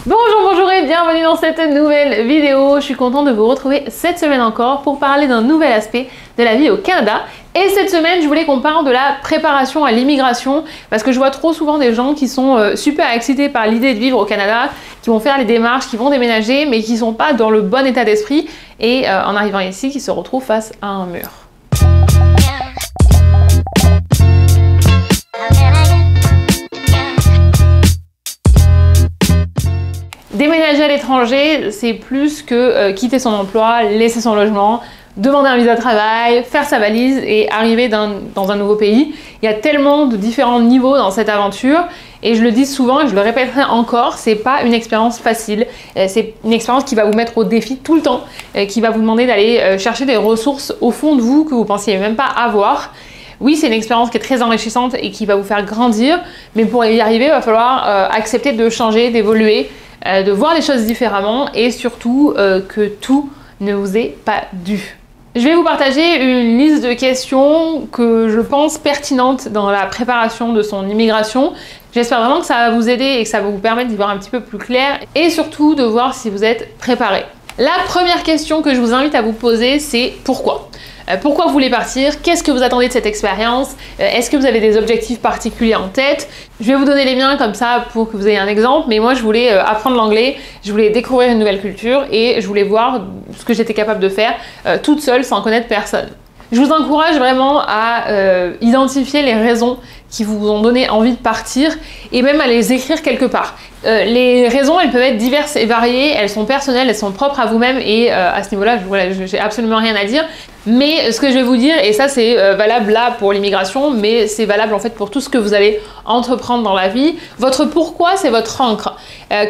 Bonjour et bienvenue dans cette nouvelle vidéo. Je suis contente de vous retrouver cette semaine encore pour parler d'un nouvel aspect de la vie au Canada. Et cette semaine, je voulais qu'on parle de la préparation à l'immigration parce que je vois trop souvent des gens qui sont super excités par l'idée de vivre au Canada, qui vont faire les démarches, qui vont déménager, mais qui ne sont pas dans le bon état d'esprit et en arrivant ici, qui se retrouvent face à un mur. Déménager à l'étranger, c'est plus que quitter son emploi, laisser son logement, demander un visa de travail, faire sa valise et arriver dans un nouveau pays. Il y a tellement de différents niveaux dans cette aventure et je le dis souvent et je le répéterai encore, c'est pas une expérience facile. C'est une expérience qui va vous mettre au défi tout le temps, qui va vous demander d'aller chercher des ressources au fond de vous que vous pensiez même pas avoir. Oui, c'est une expérience qui est très enrichissante et qui va vous faire grandir, mais pour y arriver, il va falloir accepter de changer, d'évoluer, de voir les choses différemment et surtout que tout ne vous est pas dû. Je vais vous partager une liste de questions que je pense pertinentes dans la préparation de son immigration. J'espère vraiment que ça va vous aider et que ça va vous permettre d'y voir un petit peu plus clair et surtout de voir si vous êtes préparé. La première question que je vous invite à vous poser, c'est pourquoi ? Pourquoi vous voulez partir? Qu'est-ce que vous attendez de cette expérience? Est-ce que vous avez des objectifs particuliers en tête? Je vais vous donner les miens comme ça pour que vous ayez un exemple, mais moi je voulais apprendre l'anglais, je voulais découvrir une nouvelle culture et je voulais voir ce que j'étais capable de faire toute seule sans connaître personne. Je vous encourage vraiment à identifier les raisons qui vous ont donné envie de partir et même à les écrire quelque part. Les raisons, elles peuvent être diverses et variées, elles sont personnelles, elles sont propres à vous-même et à ce niveau-là, j'ai absolument rien à dire. Mais ce que je vais vous dire, et ça c'est valable là pour l'immigration, mais c'est valable en fait pour tout ce que vous allez entreprendre dans la vie, votre pourquoi c'est votre ancre.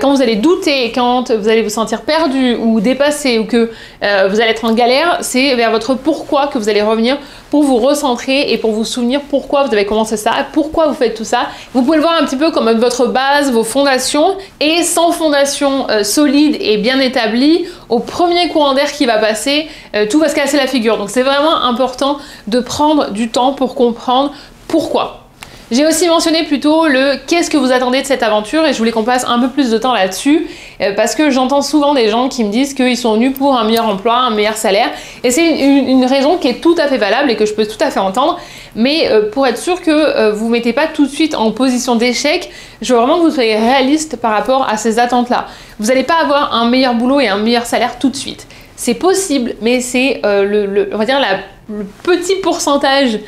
Quand vous allez douter, quand vous allez vous sentir perdu ou dépassé ou que vous allez être en galère, c'est vers votre pourquoi que vous allez revenir pour vous recentrer et pour vous souvenir pourquoi vous avez commencé ça, pourquoi vous faites tout ça. Vous pouvez le voir un petit peu comme votre base, vos fondations, et sans fondation solide et bien établie, au premier courant d'air qui va passer, tout va se casser la figure. Donc c'est vraiment important de prendre du temps pour comprendre pourquoi. J'ai aussi mentionné plutôt le qu'est-ce que vous attendez de cette aventure et je voulais qu'on passe un peu plus de temps là-dessus parce que j'entends souvent des gens qui me disent qu'ils sont venus pour un meilleur emploi, un meilleur salaire et c'est une raison qui est tout à fait valable et que je peux tout à fait entendre, mais pour être sûr que vous ne mettez pas tout de suite en position d'échec, je veux vraiment que vous soyez réaliste par rapport à ces attentes-là. Vous n'allez pas avoir un meilleur boulot et un meilleur salaire tout de suite. C'est possible, mais c'est on va dire le petit pourcentage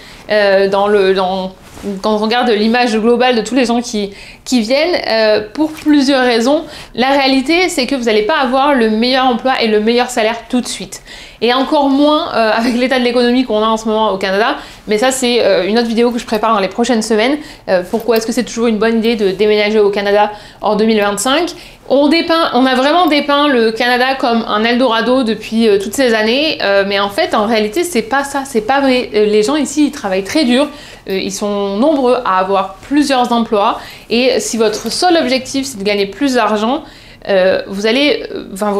quand on regarde l'image globale de tous les gens qui viennent, pour plusieurs raisons. La réalité, c'est que vous n'allez pas avoir le meilleur emploi et le meilleur salaire tout de suite. Et encore moins avec l'état de l'économie qu'on a en ce moment au Canada. Mais ça, c'est une autre vidéo que je prépare dans les prochaines semaines. Pourquoi est-ce que c'est toujours une bonne idée de déménager au Canada en 2025 ? On a vraiment dépeint le Canada comme un Eldorado depuis toutes ces années, mais en fait, en réalité, c'est pas ça, c'est pas vrai. Les gens ici, ils travaillent très dur, ils sont nombreux à avoir plusieurs emplois, et si votre seul objectif, c'est de gagner plus d'argent, vous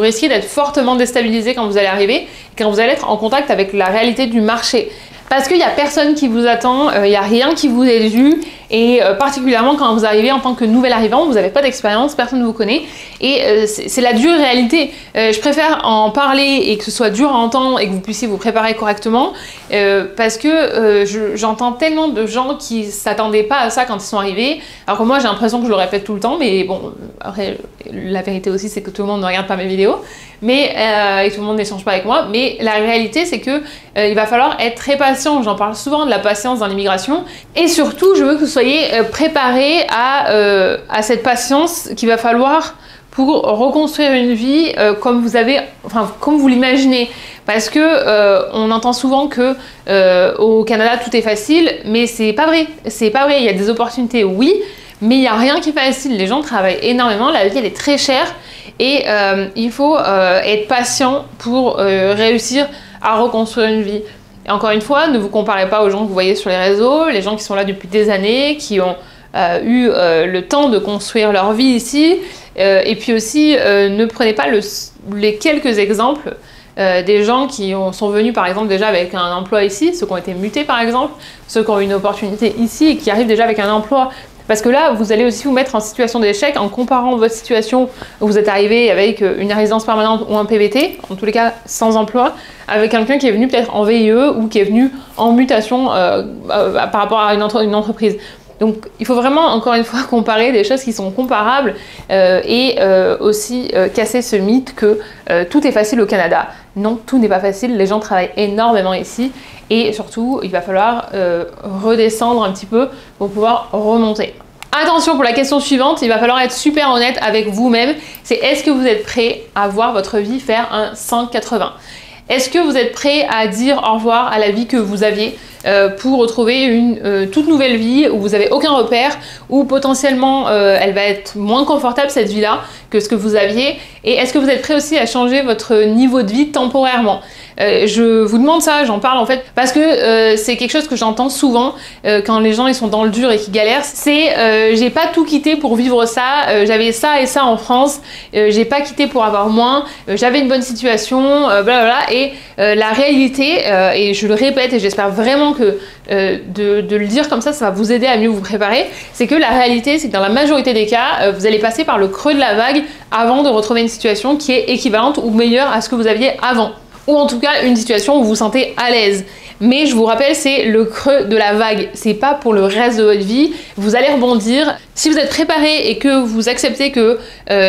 risquez d'être fortement déstabilisé quand vous allez arriver, quand vous allez être en contact avec la réalité du marché. Parce qu'il n'y a personne qui vous attend, il n'y a rien qui vous est dû, et particulièrement quand vous arrivez en tant que nouvel arrivant, vous n'avez pas d'expérience, personne ne vous connaît, et c'est la dure réalité. Je préfère en parler et que ce soit dur à entendre et que vous puissiez vous préparer correctement, parce que j'entends tellement de gens qui ne s'attendaient pas à ça quand ils sont arrivés, alors que moi j'ai l'impression que je le répète tout le temps, mais bon, après la vérité aussi c'est que tout le monde ne regarde pas mes vidéos, mais et tout le monde n'échange pas avec moi, mais la réalité c'est que il va falloir être très patient. J'en parle souvent de la patience dans l'immigration et surtout je veux que vous soyez préparés à cette patience qu'il va falloir pour reconstruire une vie comme vous l'imaginez, parce que on entend souvent que au Canada tout est facile, mais c'est pas vrai, il y a des opportunités, oui, mais il n'y a rien qui est facile. Les gens travaillent énormément, la vie elle est très chère et il faut être patient pour réussir à reconstruire une vie. Et encore une fois, ne vous comparez pas aux gens que vous voyez sur les réseaux, les gens qui sont là depuis des années, qui ont eu le temps de construire leur vie ici. Et puis aussi, ne prenez pas les quelques exemples des gens qui sont venus par exemple déjà avec un emploi ici, ceux qui ont été mutés par exemple, ceux qui ont une opportunité ici et qui arrivent déjà avec un emploi. Parce que là, vous allez aussi vous mettre en situation d'échec en comparant votre situation où vous êtes arrivé avec une résidence permanente ou un PVT, en tous les cas sans emploi, avec quelqu'un qui est venu peut-être en VIE ou qui est venu en mutation par rapport à une entreprise. Donc il faut vraiment, encore une fois, comparer des choses qui sont comparables et aussi casser ce mythe que tout est facile au Canada. Non, tout n'est pas facile, les gens travaillent énormément ici et surtout, il va falloir redescendre un petit peu pour pouvoir remonter. Attention pour la question suivante, il va falloir être super honnête avec vous-même, c'est est-ce que vous êtes prêt à voir votre vie faire un 180 ? Est-ce que vous êtes prêt à dire au revoir à la vie que vous aviez pour retrouver une toute nouvelle vie où vous n'avez aucun repère, où potentiellement elle va être moins confortable cette vie-là que ce que vous aviez? Et est-ce que vous êtes prêt aussi à changer votre niveau de vie temporairement? Je vous demande ça, j'en parle en fait parce que c'est quelque chose que j'entends souvent quand les gens ils sont dans le dur et qui galèrent, c'est j'ai pas tout quitté pour vivre ça, j'avais ça et ça en France, j'ai pas quitté pour avoir moins, j'avais une bonne situation, blablabla. Et la réalité, et je le répète et j'espère vraiment que de le dire comme ça va vous aider à mieux vous préparer, c'est que la réalité c'est que dans la majorité des cas, vous allez passer par le creux de la vague avant de retrouver une situation qui est équivalente ou meilleure à ce que vous aviez avant. Ou en tout cas une situation où vous vous sentez à l'aise. Mais je vous rappelle, c'est le creux de la vague, c'est pas pour le reste de votre vie, vous allez rebondir. Si vous êtes préparé et que vous acceptez que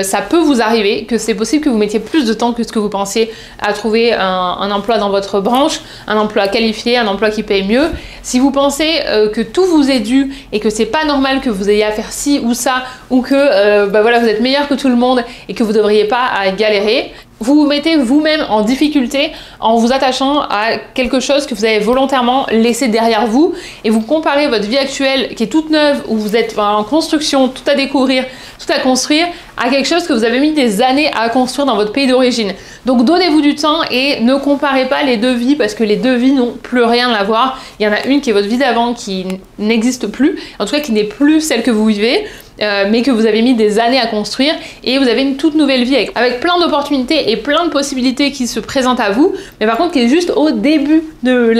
ça peut vous arriver, que c'est possible que vous mettiez plus de temps que ce que vous pensiez à trouver un emploi dans votre branche, un emploi qualifié, un emploi qui paye mieux, si vous pensez que tout vous est dû et que c'est pas normal que vous ayez à faire ci ou ça, ou que voilà, vous êtes meilleur que tout le monde et que vous devriez pas à galérer, vous vous mettez vous-même en difficulté en vous attachant à quelque chose que vous avez volontairement laissé derrière vous et vous comparez votre vie actuelle qui est toute neuve, où vous êtes en construction, tout à découvrir, tout à construire, à quelque chose que vous avez mis des années à construire dans votre pays d'origine. Donc donnez-vous du temps et ne comparez pas les deux vies parce que les deux vies n'ont plus rien à voir. Il y en a une qui est votre vie d'avant qui n'existe plus, en tout cas qui n'est plus celle que vous vivez. Mais que vous avez mis des années à construire et vous avez une toute nouvelle vie avec plein d'opportunités et plein de possibilités qui se présentent à vous, mais par contre qui est juste au début de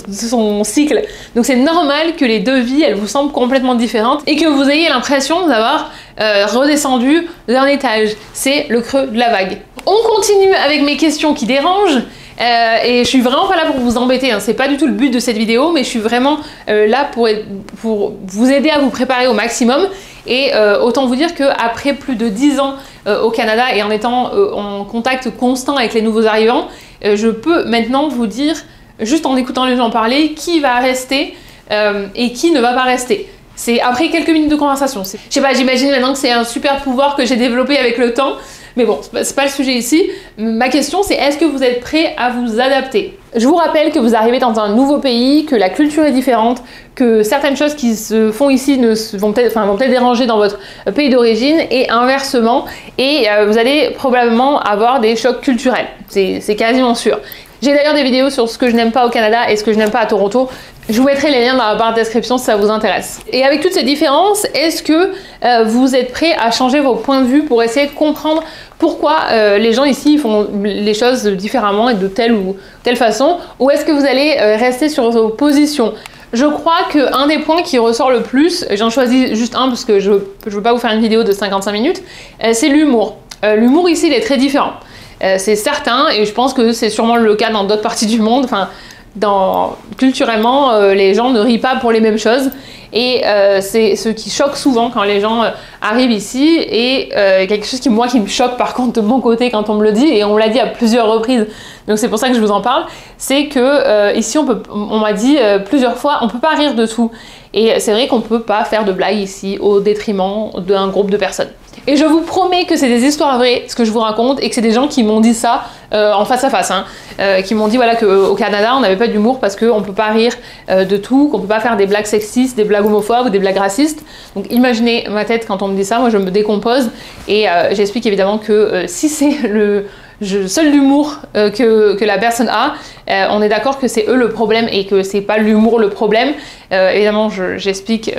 son cycle. Donc c'est normal que les deux vies elles vous semblent complètement différentes et que vous ayez l'impression d'avoir redescendu d'un étage. C'est le creux de la vague. On continue avec mes questions qui dérangent. Et je suis vraiment pas là pour vous embêter, hein. C'est pas du tout le but de cette vidéo, mais je suis vraiment là pour vous aider à vous préparer au maximum. Et autant vous dire qu'après plus de 10 ans au Canada et en étant en contact constant avec les nouveaux arrivants, je peux maintenant vous dire, juste en écoutant les gens parler, qui va rester et qui ne va pas rester. C'est après quelques minutes de conversation. Je sais pas, j'imagine maintenant que c'est un super pouvoir que j'ai développé avec le temps. Mais bon, c'est pas le sujet ici. Ma question, c'est est-ce que vous êtes prêt à vous adapter? Je vous rappelle que vous arrivez dans un nouveau pays, que la culture est différente, que certaines choses qui se font ici vont peut-être déranger dans votre pays d'origine et inversement. Et vous allez probablement avoir des chocs culturels. C'est quasiment sûr. J'ai d'ailleurs des vidéos sur ce que je n'aime pas au Canada et ce que je n'aime pas à Toronto. Je vous mettrai les liens dans la barre de description si ça vous intéresse. Et avec toutes ces différences, est-ce que vous êtes prêt à changer vos points de vue pour essayer de comprendre pourquoi les gens ici font les choses différemment et de telle ou telle façon? Ou est-ce que vous allez rester sur vos positions? Je crois qu'un des points qui ressort le plus, j'en choisis juste un parce que je veux pas vous faire une vidéo de 55 minutes, c'est l'humour. L'humour ici, il est très différent. C'est certain, et je pense que c'est sûrement le cas dans d'autres parties du monde. Enfin, culturellement, les gens ne rient pas pour les mêmes choses. Et c'est ce qui choque souvent quand les gens arrivent ici. Et quelque chose qui me choque par contre de mon côté quand on me le dit, et on me l'a dit à plusieurs reprises, donc c'est pour ça que je vous en parle, c'est que ici on m'a dit plusieurs fois, on peut pas rire de tout. Et c'est vrai qu'on peut pas faire de blagues ici au détriment d'un groupe de personnes. Et je vous promets que c'est des histoires vraies, ce que je vous raconte, et que c'est des gens qui m'ont dit ça en face à face, hein, qui m'ont dit voilà qu'au Canada on n'avait pas d'humour parce qu'on peut pas rire de tout, qu'on peut pas faire des blagues sexistes, des blagues homophobes ou des blagues racistes. Donc imaginez ma tête quand on me dit ça, moi je me décompose et j'explique évidemment que si c'est seul l'humour que la personne a, on est d'accord que c'est eux le problème et que c'est pas l'humour le problème. Évidemment, j'explique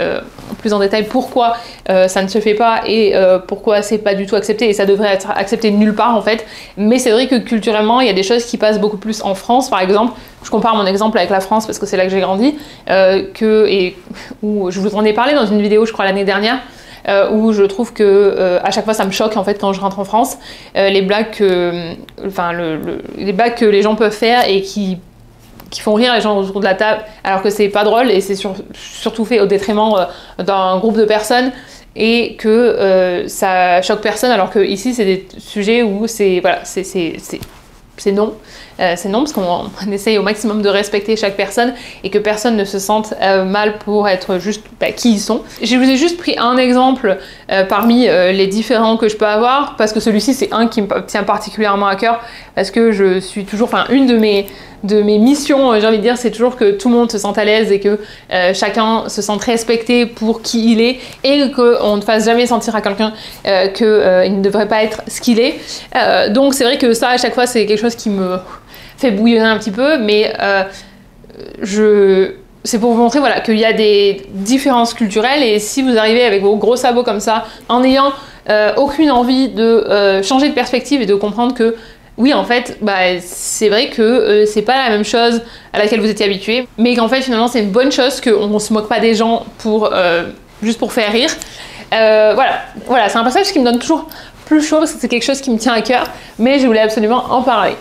plus en détail pourquoi ça ne se fait pas et pourquoi c'est pas du tout accepté et ça devrait être accepté nulle part en fait. Mais c'est vrai que culturellement, il y a des choses qui passent beaucoup plus en France, par exemple. Je compare mon exemple avec la France parce que c'est là que j'ai grandi, où je vous en ai parlé dans une vidéo, je crois l'année dernière. Où je trouve que à chaque fois ça me choque en fait quand je rentre en France, les blagues que les gens peuvent faire et qui font rire les gens autour de la table alors que c'est pas drôle et c'est surtout fait au détriment d'un groupe de personnes et que ça choque personne alors que ici c'est des sujets où c'est voilà, c'est non. C'est non parce qu'on essaye au maximum de respecter chaque personne et que personne ne se sente mal pour être juste qui ils sont. Je vous ai juste pris un exemple parmi les différents que je peux avoir parce que celui-ci c'est un qui me tient particulièrement à cœur parce que je suis toujours, une de mes missions, j'ai envie de dire, c'est toujours que tout le monde se sente à l'aise et que chacun se sente respecté pour qui il est et qu'on ne fasse jamais sentir à quelqu'un qu'il ne devrait pas être ce qu'il est. Donc c'est vrai que ça, à chaque fois, c'est quelque chose qui me fait bouillonner un petit peu, mais c'est pour vous montrer voilà, qu'il y a des différences culturelles et si vous arrivez avec vos gros sabots comme ça, en n'ayant aucune envie de changer de perspective et de comprendre que oui, en fait, c'est vrai que c'est pas la même chose à laquelle vous étiez habitué, mais qu'en fait, finalement, c'est une bonne chose qu'on se moque pas des gens juste pour faire rire. Voilà, c'est un passage qui me donne toujours plus chaud parce que c'est quelque chose qui me tient à cœur, mais je voulais absolument en parler.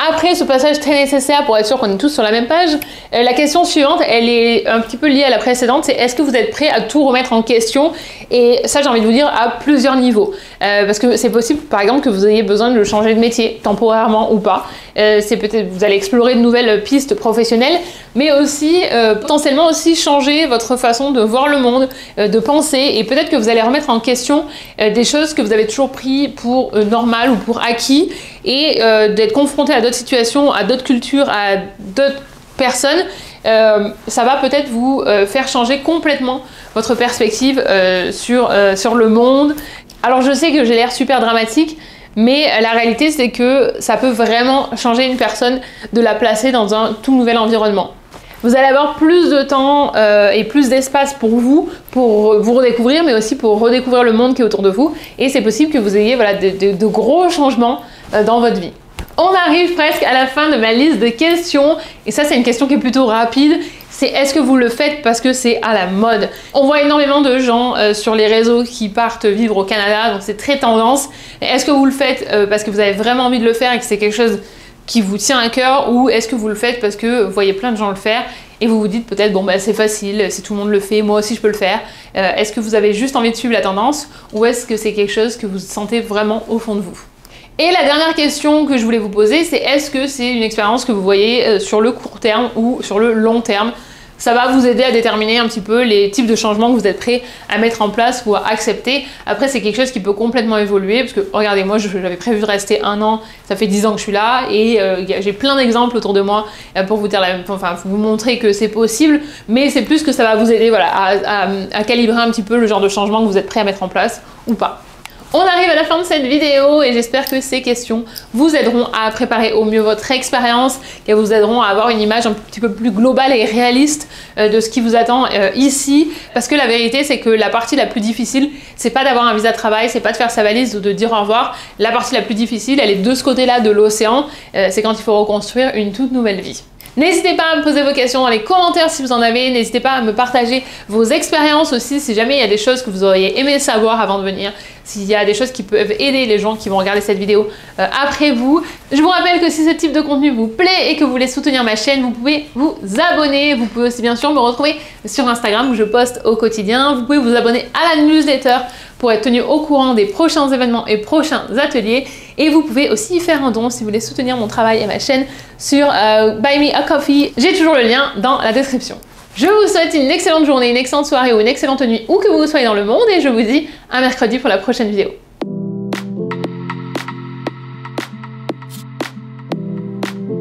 Après ce passage très nécessaire pour être sûr qu'on est tous sur la même page, la question suivante, elle est un petit peu liée à la précédente, c'est est-ce que vous êtes prêt à tout remettre en question? Et ça, j'ai envie de vous dire à plusieurs niveaux. Parce que c'est possible, par exemple, que vous ayez besoin de changer de métier, temporairement ou pas. C'est peut-être vous allez explorer de nouvelles pistes professionnelles, mais aussi potentiellement aussi changer votre façon de voir le monde, de penser, et peut-être que vous allez remettre en question des choses que vous avez toujours pris pour normal ou pour acquis, et d'être confronté à d'autres situations, à d'autres cultures, à d'autres personnes, ça va peut-être vous faire changer complètement votre perspective sur le monde. Alors je sais que j'ai l'air super dramatique, mais la réalité c'est que ça peut vraiment changer une personne de la placer dans un tout nouvel environnement. Vous allez avoir plus de temps et plus d'espace pour vous redécouvrir, mais aussi pour redécouvrir le monde qui est autour de vous. Et c'est possible que vous ayez voilà, de gros changements dans votre vie. On arrive presque à la fin de ma liste de questions. Et ça, c'est une question qui est plutôt rapide. C'est est-ce que vous le faites parce que c'est à la mode? On voit énormément de gens sur les réseaux qui partent vivre au Canada, donc c'est très tendance. Est-ce que vous le faites parce que vous avez vraiment envie de le faire et que c'est quelque chose qui vous tient à cœur, ou est-ce que vous le faites parce que vous voyez plein de gens le faire et vous vous dites peut-être bon c'est facile, si tout le monde le fait, moi aussi je peux le faire. Est-ce que vous avez juste envie de suivre la tendance ou est-ce que c'est quelque chose que vous sentez vraiment au fond de vous? Et la dernière question que je voulais vous poser, c'est est-ce que c'est une expérience que vous voyez sur le court terme ou sur le long terme? Ça va vous aider à déterminer un petit peu les types de changements que vous êtes prêts à mettre en place ou à accepter. Après, c'est quelque chose qui peut complètement évoluer parce que, regardez, moi, j'avais prévu de rester 1 an, ça fait 10 ans que je suis là et j'ai plein d'exemples autour de moi pour vous dire vous montrer que c'est possible, mais c'est plus que ça va vous aider voilà, à calibrer un petit peu le genre de changement que vous êtes prêts à mettre en place ou pas. On arrive à la fin de cette vidéo et j'espère que ces questions vous aideront à préparer au mieux votre expérience, qu'elles vous aideront à avoir une image un petit peu plus globale et réaliste de ce qui vous attend ici. Parce que la vérité, c'est que la partie la plus difficile, c'est pas d'avoir un visa de travail, c'est pas de faire sa valise ou de dire au revoir. La partie la plus difficile, elle est de ce côté-là de l'océan, c'est quand il faut reconstruire une toute nouvelle vie. N'hésitez pas à me poser vos questions dans les commentaires si vous en avez, n'hésitez pas à me partager vos expériences aussi si jamais il y a des choses que vous auriez aimé savoir avant de venir, s'il y a des choses qui peuvent aider les gens qui vont regarder cette vidéo après vous. Je vous rappelle que si ce type de contenu vous plaît et que vous voulez soutenir ma chaîne, vous pouvez vous abonner, vous pouvez aussi bien sûr me retrouver sur Instagram où je poste au quotidien, vous pouvez vous abonner à la newsletter pour être tenu au courant des prochains événements et prochains ateliers. Et vous pouvez aussi faire un don si vous voulez soutenir mon travail et ma chaîne sur Buy Me a Coffee. J'ai toujours le lien dans la description. Je vous souhaite une excellente journée, une excellente soirée ou une excellente nuit où que vous soyez dans le monde et je vous dis à mercredi pour la prochaine vidéo.